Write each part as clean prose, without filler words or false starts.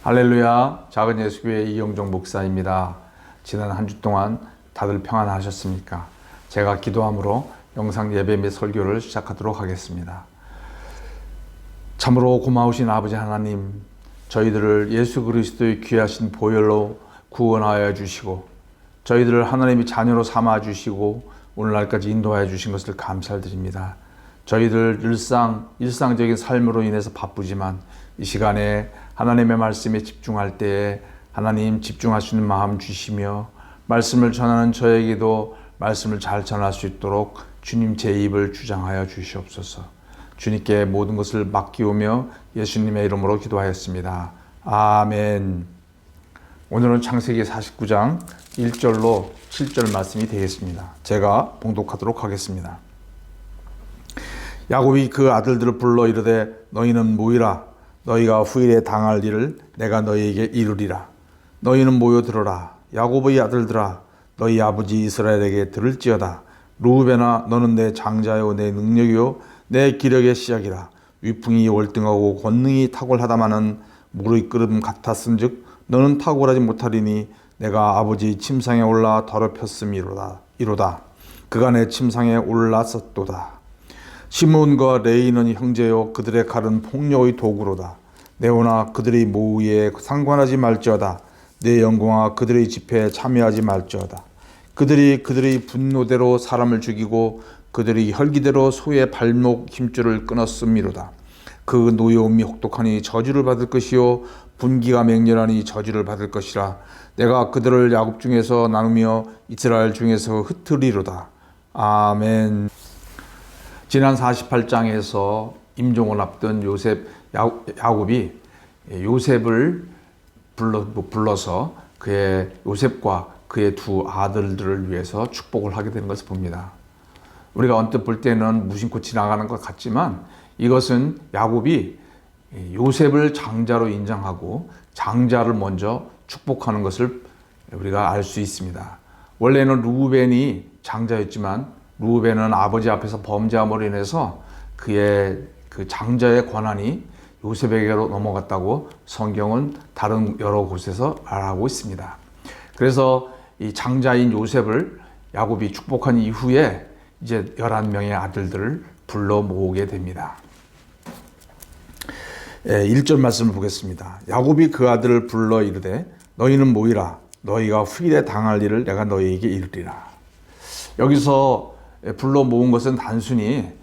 할렐루야, 작은 예수교회 이영종 목사입니다. 지난 한 주 동안 다들 평안하셨습니까? 제가 기도함으로 영상 예배 및 설교를 시작하도록 하겠습니다. 참으로 고마우신 아버지 하나님, 저희들을 예수 그리스도의 귀하신 보혈로 구원하여 주시고 저희들을 하나님의 자녀로 삼아 주시고 오늘날까지 인도하여 주신 것을 감사드립니다. 저희들 일상적인 삶으로 인해서 바쁘지만 이 시간에 하나님의 말씀에 집중할 때에 하나님 집중할 수 있는 마음 주시며 말씀을 전하는 저에게도 말씀을 잘 전할 수 있도록 주님 제 입을 주장하여 주시옵소서. 주님께 모든 것을 맡기오며 예수님의 이름으로 기도하였습니다. 아멘. 오늘은 창세기 49장 1절로 7절 말씀이 되겠습니다. 제가 봉독하도록 하겠습니다. 야곱이 그 아들들을 불러 이르되 너희는 모이라. 너희가 후일에 당할 일을 내가 너희에게 이루리라. 너희는 모여 들어라. 야곱의 아들들아, 너희 아버지 이스라엘에게 들을지어다. 르우벤아, 너는 내 장자요 내 능력이요 내 기력의 시작이라. 위풍이 월등하고 권능이 탁월하다마는 물의 끓음 같았은즉 너는 탁월하지 못하리니 내가 아버지 침상에 올라 더럽혔음이로다. 그가 내 침상에 올랐었도다. 시므온과 레이는 형제요 그들의 칼은 폭력의 도구로다. 네오나 그들의 모의에 상관하지 말지어다. 내 영광아 그들의 집회에 참여하지 말지어다. 그들의 분노대로 사람을 죽이고 그들의 혈기대로 소의 발목 힘줄을 끊었음이로다. 그 노여움이 혹독하니 저주를 받을 것이요 분기가 맹렬하니 저주를 받을 것이라. 내가 그들을 야곱 중에서 나누며 이스라엘 중에서 흩으리로다. 아멘. 지난 48장에서 임종을 앞둔 야곱이 요셉을 불러서 요셉과 그의 두 아들들을 위해서 축복을 하게 되는 것을 봅니다. 우리가 언뜻 볼 때는 무심코 지나가는 것 같지만 이것은 야곱이 요셉을 장자로 인정하고 장자를 먼저 축복하는 것을 우리가 알 수 있습니다. 원래는 르우벤이 장자였지만 르우벤은 아버지 앞에서 범죄함으로 인해서 그의 그 장자의 권한이 요셉에게로 넘어갔다고 성경은 다른 여러 곳에서 말하고 있습니다. 그래서 이 장자인 요셉을 야곱이 축복한 이후에 이제 11명의 아들들을 불러 모으게 됩니다. 1절 말씀을 보겠습니다. 야곱이 그 아들을 불러 이르되 너희는 모이라. 너희가 후일에 당할 일을 내가 너희에게 이르리라. 여기서 불러 모은 것은 단순히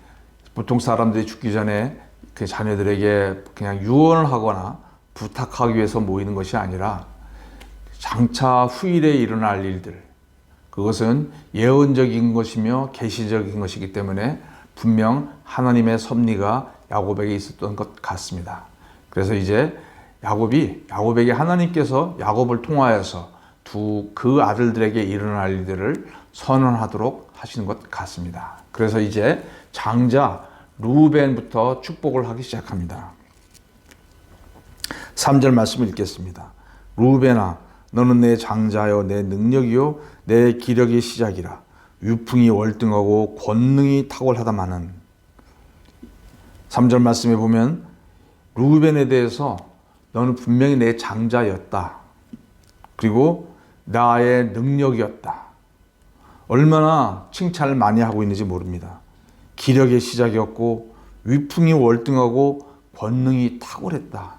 보통 사람들이 죽기 전에 그 자녀들에게 그냥 유언을 하거나 부탁하기 위해서 모이는 것이 아니라 장차 후일에 일어날 일들, 그것은 예언적인 것이며 계시적인 것이기 때문에 분명 하나님의 섭리가 야곱에게 있었던 것 같습니다. 그래서 이제 야곱에게 하나님께서 야곱을 통하여서 그 아들들에게 일어날 일들을 선언하도록 하시는 것 같습니다. 그래서 이제 장자 르우벤부터 축복을 하기 시작합니다. 3절 말씀을 읽겠습니다. 르우벤아, 너는 내 장자요 내 능력이요 내 기력의 시작이라. 위풍이 월등하고 권능이 탁월하다마는. 3절 말씀에 보면 르우벤에 대해서 너는 분명히 내 장자였다. 그리고 나의 능력이었다. 얼마나 칭찬을 많이 하고 있는지 모릅니다. 기력의 시작이었고 위풍이 월등하고 권능이 탁월했다.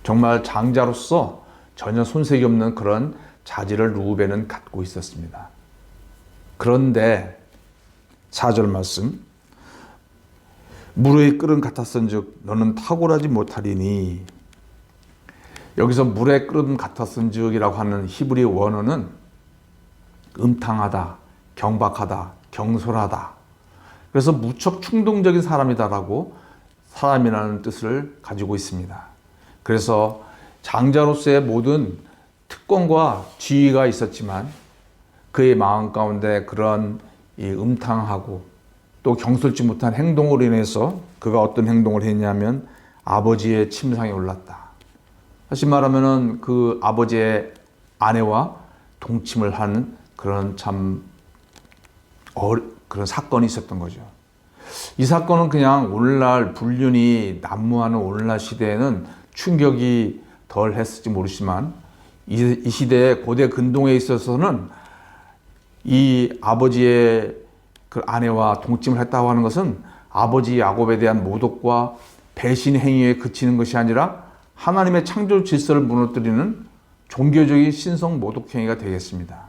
정말 장자로서 전혀 손색이 없는 그런 자질을 르우벤은 갖고 있었습니다. 그런데 4절 말씀, 물의 끓음 같았은즉 너는 탁월하지 못하리니. 여기서 물의 끓음 같았은즉이라고 하는 히브리 원어는 음탕하다, 경박하다, 경솔하다. 그래서 무척 충동적인 사람이다라고 사람이라는 뜻을 가지고 있습니다. 그래서 장자로서의 모든 특권과 지위가 있었지만 그의 마음 가운데 그런 음탕하고 또 경솔지 못한 행동으로 인해서 그가 어떤 행동을 했냐면 아버지의 침상에 올랐다. 다시 말하면 그 아버지의 아내와 동침을 한 그런 그런 사건이 있었던 거죠. 이 사건은 그냥 오늘날 불륜이 난무하는 오늘날 시대에는 충격이 덜 했을지 모르지만 이 시대의 고대 근동에 있어서는 이 아버지의 그 아내와 동침을 했다고 하는 것은 아버지 야곱에 대한 모독과 배신 행위에 그치는 것이 아니라 하나님의 창조 질서를 무너뜨리는 종교적인 신성 모독 행위가 되겠습니다.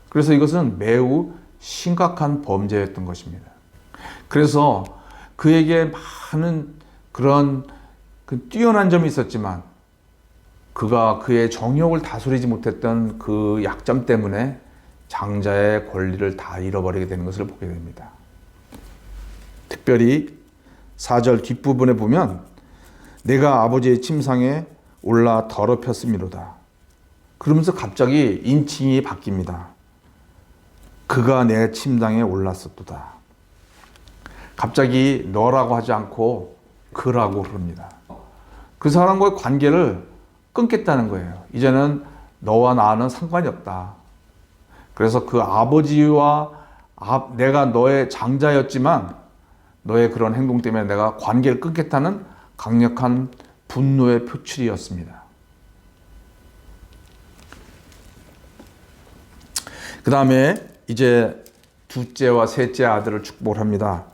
그래서 이것은 매우 심각한 범죄였던 것입니다. 그래서 그에게 많은 그런 뛰어난 점이 있었지만 그가 그의 정욕을 다스리지 못했던 그 약점 때문에 장자의 권리를 다 잃어버리게 되는 것을 보게 됩니다. 특별히 4절 뒷부분에 보면 내가 아버지의 침상에 올라 더럽혔음이로다. 그러면서 갑자기 인칭이 바뀝니다. 그가 내 침상에 올랐었도다. 갑자기 너라고 하지 않고 그라고 그럽니다. 그 사람과의 관계를 끊겠다는 거예요. 이제는 너와 나는 상관이 없다. 그래서 그 아버지와 내가 너의 장자였지만 너의 그런 행동 때문에 내가 관계를 끊겠다는 강력한 분노의 표출이었습니다. 그 다음에 이제 둘째와 셋째 아들을 축복을 합니다.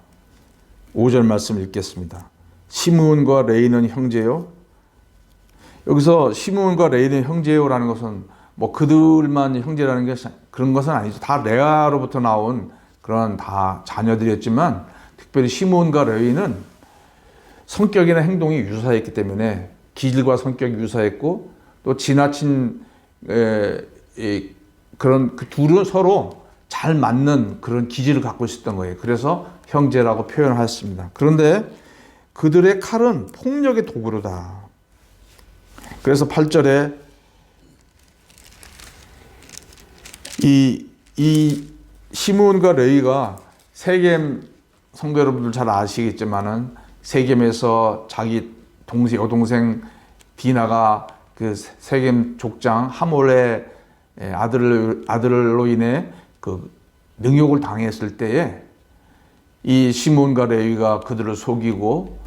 5절 말씀 읽겠습니다. 시므온과 레이는 형제요. 여기서 시므온과 레이는 형제요라는 것은 뭐 그들만 형제라는 게 그런 것은 아니죠. 다 레아로부터 나온 그런 다 자녀들이었지만 특별히 시므온과 레이는 성격이나 행동이 유사했기 때문에 기질과 성격이 유사했고 또 지나친 그런 그 둘은 서로 잘 맞는 그런 기질을 갖고 있었던 거예요. 그래서 형제라고 표현하였습니다. 그런데 그들의 칼은 폭력의 도구로다. 그래서 8절에 이 시므온과 레위가 세겜 성도 여러분들 잘 아시겠지만은 세겜에서 자기 여동생 디나가 그 세겜 족장 하몰의 아들로 인해 그 능욕을 당했을 때에 이 시므온과 레위가 그들을 속이고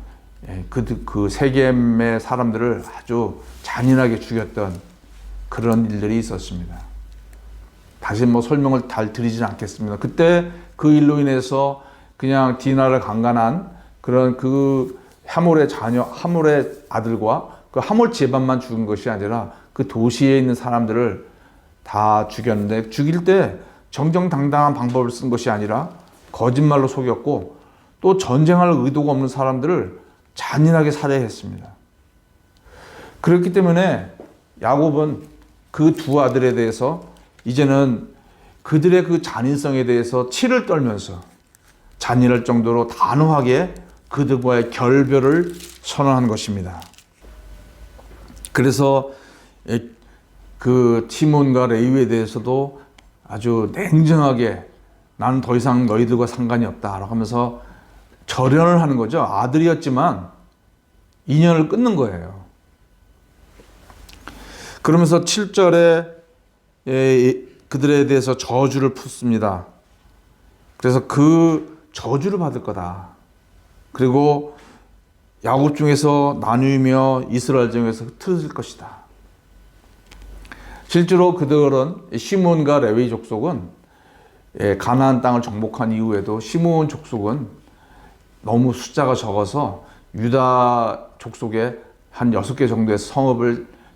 그 세겜의 사람들을 아주 잔인하게 죽였던 그런 일들이 있었습니다. 다시 뭐 설명을 잘 드리진 않겠습니다. 그때 그 일로 인해서 그냥 디나를 강간한 그런 그 하몰의 자녀, 하몰의 아들과 그 하몰 집안만 죽은 것이 아니라 그 도시에 있는 사람들을 다 죽였는데 죽일 때 정정당당한 방법을 쓴 것이 아니라 거짓말로 속였고 또 전쟁할 의도가 없는 사람들을 잔인하게 살해했습니다. 그렇기 때문에 야곱은 그 두 아들에 대해서 이제는 그들의 그 잔인성에 대해서 치를 떨면서 잔인할 정도로 단호하게 그들과의 결별을 선언한 것입니다. 그래서 그 시몬과 레위에 대해서도 아주 냉정하게 나는 더 이상 너희들과 상관이 없다라고 하면서 절연을 하는 거죠. 아들이었지만 인연을 끊는 거예요. 그러면서 7절에 그들에 대해서 저주를 붓습니다. 그래서 그 저주를 받을 거다. 그리고 야곱 중에서 나뉘며 이스라엘 중에서 흩어질 것이다. 실제로 그들은 시므온과 레위 족속은 가나안 땅을 정복한 이후에도 시므온 족속은 너무 숫자가 적어서 유다 족속의 한 6개 정도의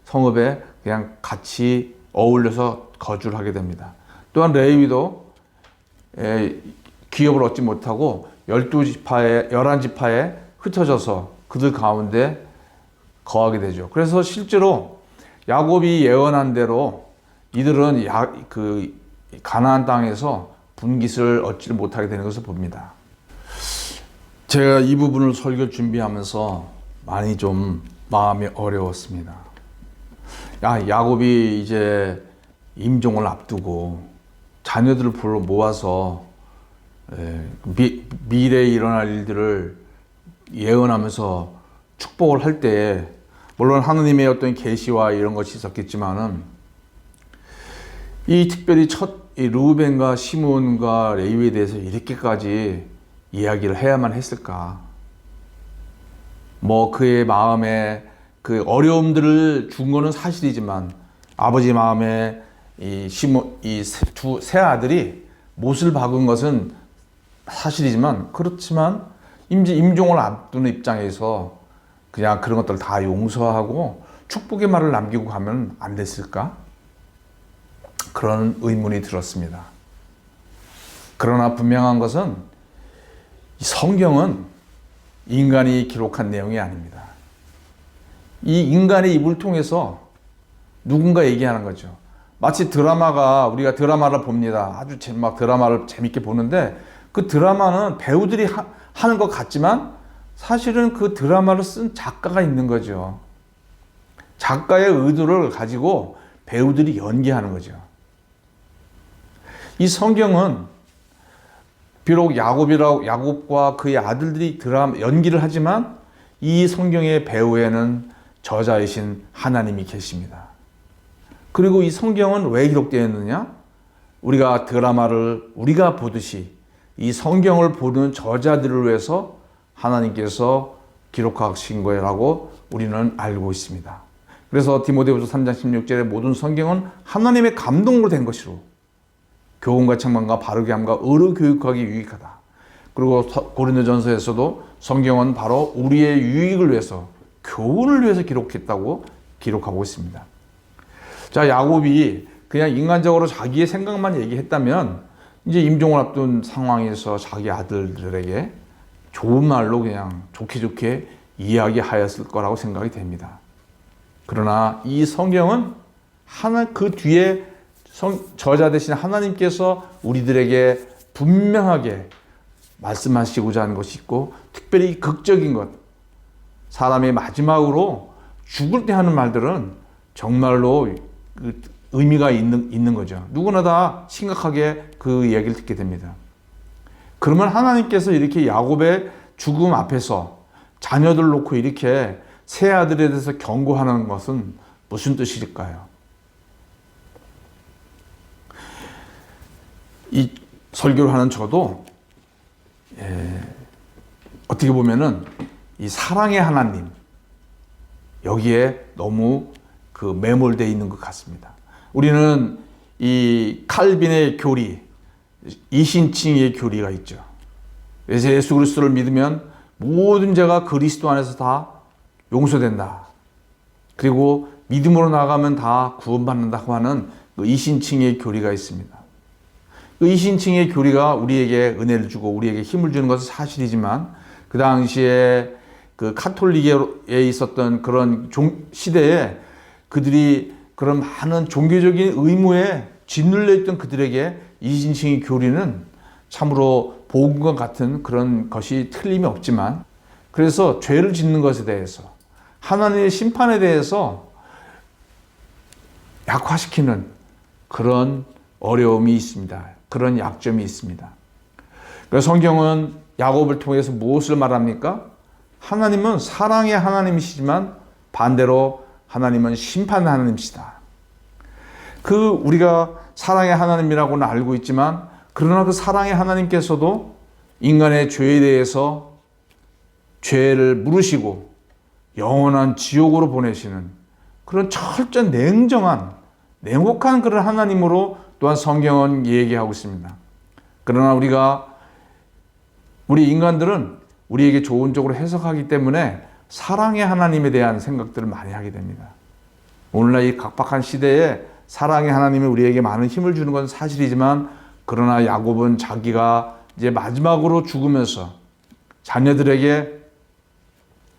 성읍에 그냥 같이 어울려서 거주를 하게 됩니다. 또한 레위도 기업을 얻지 못하고 11지파에 흩어져서 그들 가운데 거하게 되죠. 그래서 실제로 야곱이 예언한 대로 이들은 그 가나안 땅에서 분깃을 얻지를 못하게 되는 것을 봅니다. 제가 이 부분을 설교 준비하면서 많이 좀 마음이 어려웠습니다. 야곱이 이제 임종을 앞두고 자녀들을 불러 모아서 미래에 일어날 일들을 예언하면서 축복을 할 때 물론 하느님의 어떤 계시와 이런 것이 있었겠지만은 이 특별히 이 르우벤과 시므온과 레위에 대해서 이렇게까지 이야기를 해야만 했을까? 뭐 그의 마음에 그 어려움들을 준 거는 사실이지만 아버지 마음에 세 아들이 못을 박은 것은 사실이지만, 그렇지만 임종을 앞두는 입장에서 그냥 그런 것들 다 용서하고 축복의 말을 남기고 가면 안 됐을까? 그런 의문이 들었습니다. 그러나 분명한 것은 성경은 인간이 기록한 내용이 아닙니다. 이 인간의 입을 통해서 누군가 얘기하는 거죠. 마치 우리가 드라마를 봅니다. 아주 막 드라마를 재밌게 보는데 그 드라마는 배우들이 하는 것 같지만 사실은 그 드라마를 쓴 작가가 있는 거죠. 작가의 의도를 가지고 배우들이 연기하는 거죠. 이 성경은 비록 야곱과 그의 아들들이 연기를 하지만 이 성경의 배우에는 저자이신 하나님이 계십니다. 그리고 이 성경은 왜 기록되어 있느냐? 우리가 드라마를 우리가 보듯이 이 성경을 보는 저자들을 위해서 하나님께서 기록하신 거라고 우리는 알고 있습니다. 그래서 디모데후서 3장 16절에 모든 성경은 하나님의 감동으로 된 것이로 교훈과 책망과 바르게 함과 의로 교육하기 유익하다. 그리고 고린도전서에서도 성경은 바로 우리의 유익을 위해서, 교훈을 위해서 기록했다고 기록하고 있습니다. 자, 야곱이 그냥 인간적으로 자기의 생각만 얘기했다면 이제 임종을 앞둔 상황에서 자기 아들들에게 좋은 말로 그냥 좋게 이야기하였을 거라고 생각이 됩니다. 그러나 이 성경은 그 뒤에 저자 되신 하나님께서 우리들에게 분명하게 말씀하시고자 하는 것이 있고, 특별히 극적인 것, 사람의 마지막으로 죽을 때 하는 말들은 정말로 의미가 있는 거죠. 누구나 다 심각하게 그 얘기를 듣게 됩니다. 그러면 하나님께서 이렇게 야곱의 죽음 앞에서 자녀들 놓고 이렇게 세 아들에 대해서 경고하는 것은 무슨 뜻일까요? 이 설교를 하는 저도 어떻게 보면은 이 사랑의 하나님, 여기에 너무 매몰되어 있는 것 같습니다. 우리는 이 칼빈의 교리, 이신칭의 교리가 있죠. 그래서 예수 그리스도를 믿으면 모든 죄가 그리스도 안에서 다 용서된다. 그리고 믿음으로 나가면 다 구원받는다고 하는 그 이신칭의 교리가 있습니다. 그 이신칭의 교리가 우리에게 은혜를 주고 우리에게 힘을 주는 것은 사실이지만, 그 당시에 그 카톨릭에 있었던 그런 시대에 그들이 그런 많은 종교적인 의무에 짓눌려 있던 그들에게 이신칭의 교리는 참으로 복음과 같은 그런 것이 틀림이 없지만, 그래서 죄를 짓는 것에 대해서, 하나님의 심판에 대해서 약화시키는 그런 어려움이 있습니다. 그런 약점이 있습니다. 그래서 성경은 야곱을 통해서 무엇을 말합니까? 하나님은 사랑의 하나님이시지만 반대로 하나님은 심판의 하나님이시다. 우리가 사랑의 하나님이라고는 알고 있지만, 그러나 그 사랑의 하나님께서도 인간의 죄에 대해서 죄를 물으시고 영원한 지옥으로 보내시는 그런 철저한 냉혹한 그런 하나님으로 또한 성경은 얘기하고 있습니다. 그러나 우리 인간들은 우리에게 좋은 쪽으로 해석하기 때문에 사랑의 하나님에 대한 생각들을 많이 하게 됩니다. 오늘날 이 각박한 시대에 사랑의 하나님이 우리에게 많은 힘을 주는 건 사실이지만, 그러나 야곱은 자기가 이제 마지막으로 죽으면서 자녀들에게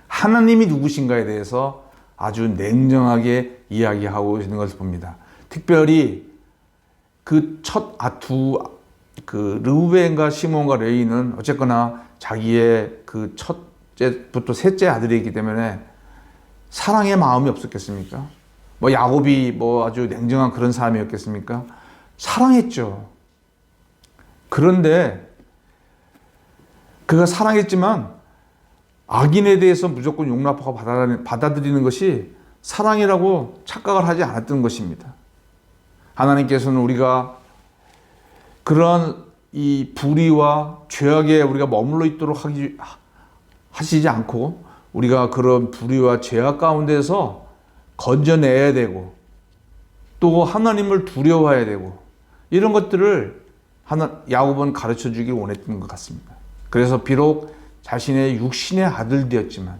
하나님이 누구신가에 대해서 아주 냉정하게 이야기하고 있는 것을 봅니다. 특별히 르우벤과 시몬과 레위는 어쨌거나 자기의 그 첫째부터 셋째 아들이기 때문에 사랑의 마음이 없었겠습니까? 야곱이 아주 냉정한 그런 사람이었겠습니까? 사랑했죠. 그런데 그가 사랑했지만 악인에 대해서 무조건 용납하고 받아들이는 것이 사랑이라고 착각을 하지 않았던 것입니다. 하나님께서는 우리가 그런 이 불의와 죄악에 우리가 머물러 있도록 하시지 않고 우리가 그런 불의와 죄악 가운데서 건져내야 되고 또 하나님을 두려워해야 되고 이런 것들을 야곱은 가르쳐 주길 원했던 것 같습니다. 그래서 비록 자신의 육신의 아들 되었지만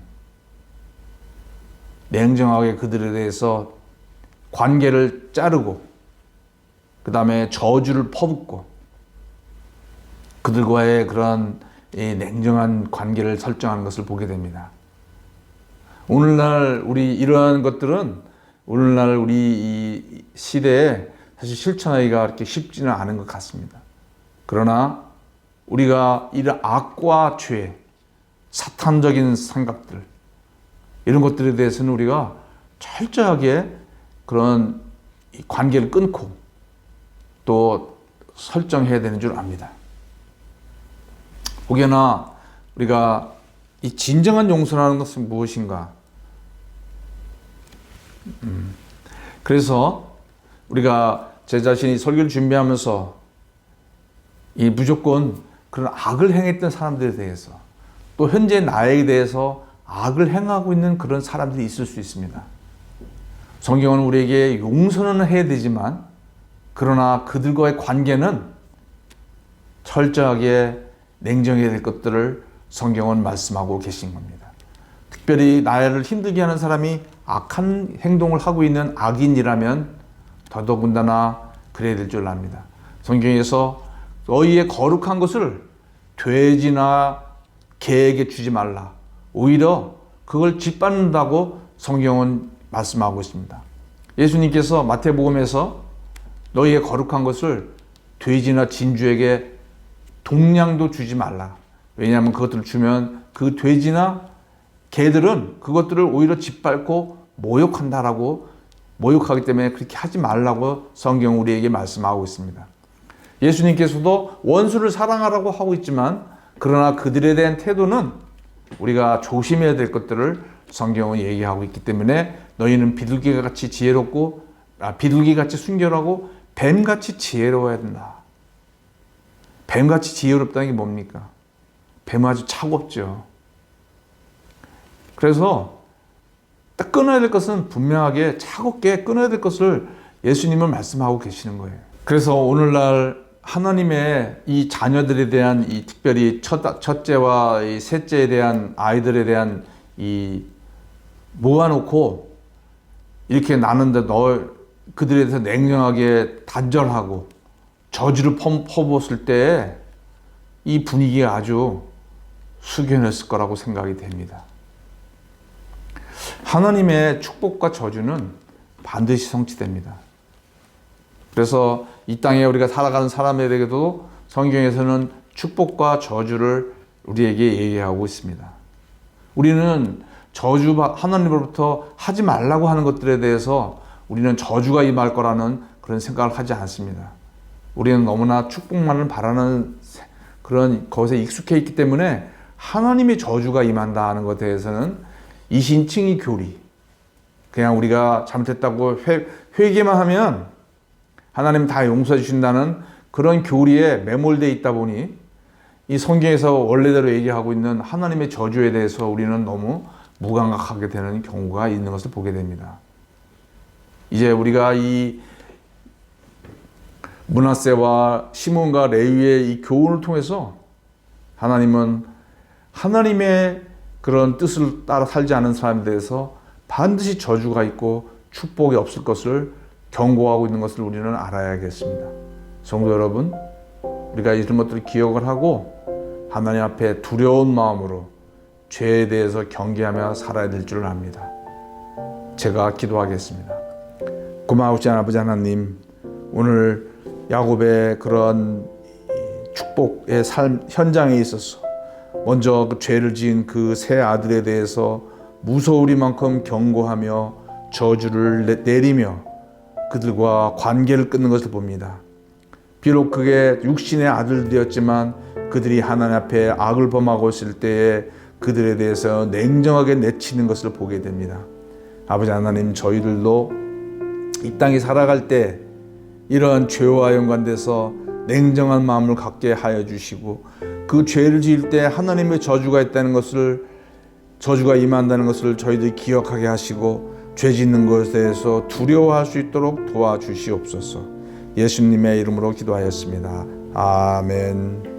냉정하게 그들에 대해서 관계를 자르고 그 다음에 저주를 퍼붓고 그들과의 그런 냉정한 관계를 설정하는 것을 보게 됩니다. 오늘날 우리 이러한 것들은 오늘날 우리 이 시대에 사실 실천하기가 그렇게 쉽지는 않은 것 같습니다. 그러나 우리가 이런 악과 죄, 사탄적인 생각들 이런 것들에 대해서는 우리가 철저하게 그런 관계를 끊고 또 설정해야 되는 줄 압니다. 혹여나 우리가 이 진정한 용서라는 것은 무엇인가? 그래서 우리가 제 자신이 설교를 준비하면서 이 무조건 그런 악을 행했던 사람들에 대해서 또 현재 나에 대해서 악을 행하고 있는 그런 사람들이 있을 수 있습니다. 성경은 우리에게 용서는 해야 되지만 그러나 그들과의 관계는 철저하게 냉정해야 될 것들을 성경은 말씀하고 계신 겁니다. 특별히 나를 힘들게 하는 사람이 악한 행동을 하고 있는 악인이라면 더더군다나 그래야 될 줄 압니다. 성경에서 너희의 거룩한 것을 돼지나 개에게 주지 말라. 오히려 그걸 짓밟는다고 성경은 말씀하고 있습니다. 예수님께서 마태복음에서 너희의 거룩한 것을 돼지나 진주에게 동량도 주지 말라. 왜냐하면 그것들을 주면 그 돼지나 개들은 그것들을 오히려 짓밟고 모욕한다라고 모욕하기 때문에 그렇게 하지 말라고 성경 우리에게 말씀하고 있습니다. 예수님께서도 원수를 사랑하라고 하고 있지만 그러나 그들에 대한 태도는 우리가 조심해야 될 것들을 성경은 얘기하고 있기 때문에 너희는 비둘기같이 지혜롭고 비둘기같이 순결하고 뱀같이 지혜로워야 된다. 뱀같이 지혜롭다는 게 뭡니까? 뱀은 아주 차갑죠. 그래서 딱 끊어야 될 것은 분명하게 차갑게 끊어야 될 것을 예수님은 말씀하고 계시는 거예요. 그래서 오늘날 하나님의 이 자녀들에 대한 이 특별히 첫째와 이 셋째에 대한 아이들에 대한 이 모아놓고 이렇게 나는데 그들에 대해서 냉정하게 단절하고 저주를 퍼부었을 때 이 분위기가 아주 숙연했을 거라고 생각이 됩니다. 하나님의 축복과 저주는 반드시 성취됩니다. 그래서 이 땅에 우리가 살아가는 사람에게도 성경에서는 축복과 저주를 우리에게 얘기하고 있습니다. 우리는 하나님으로부터 하지 말라고 하는 것들에 대해서 우리는 저주가 임할 거라는 그런 생각을 하지 않습니다. 우리는 너무나 축복만을 바라는 그런 것에 익숙해 있기 때문에 하나님의 저주가 임한다 하는 것에 대해서는 이신칭의 교리, 그냥 우리가 잘못했다고 회개만 하면 하나님 다 용서해 주신다는 그런 교리에 매몰되어 있다 보니 이 성경에서 원래대로 얘기하고 있는 하나님의 저주에 대해서 우리는 너무 무감각하게 되는 경우가 있는 것을 보게 됩니다. 이제 우리가 이 므낫세와 시몬과 레위의 이 교훈을 통해서 하나님은 하나님의 그런 뜻을 따라 살지 않은 사람에 대해서 반드시 저주가 있고 축복이 없을 것을 경고하고 있는 것을 우리는 알아야겠습니다. 성도 여러분, 우리가 이런 것들을 기억을 하고 하나님 앞에 두려운 마음으로 죄에 대해서 경계하며 살아야 될 줄 압니다. 제가 기도하겠습니다. 고마우신 아버지 하나님, 오늘 야곱의 그런 축복의 삶 현장에 있어서 먼저 그 죄를 지은 그 세 아들에 대해서 무서우리만큼 경고하며 저주를 내리며 그들과 관계를 끊는 것을 봅니다. 비록 그게 육신의 아들들이었지만 그들이 하나님 앞에 악을 범하고 있을 때에 그들에 대해서 냉정하게 내치는 것을 보게 됩니다. 아버지 하나님, 저희들도 이 땅에 살아갈 때 이러한 죄와 연관돼서 냉정한 마음을 갖게 하여 주시고 그 죄를 지을 때 하나님의 저주가 있다는 것을 저주가 임한다는 것을 저희들이 기억하게 하시고 죄 짓는 것에 대해서 두려워할 수 있도록 도와주시옵소서. 예수님의 이름으로 기도하였습니다. 아멘.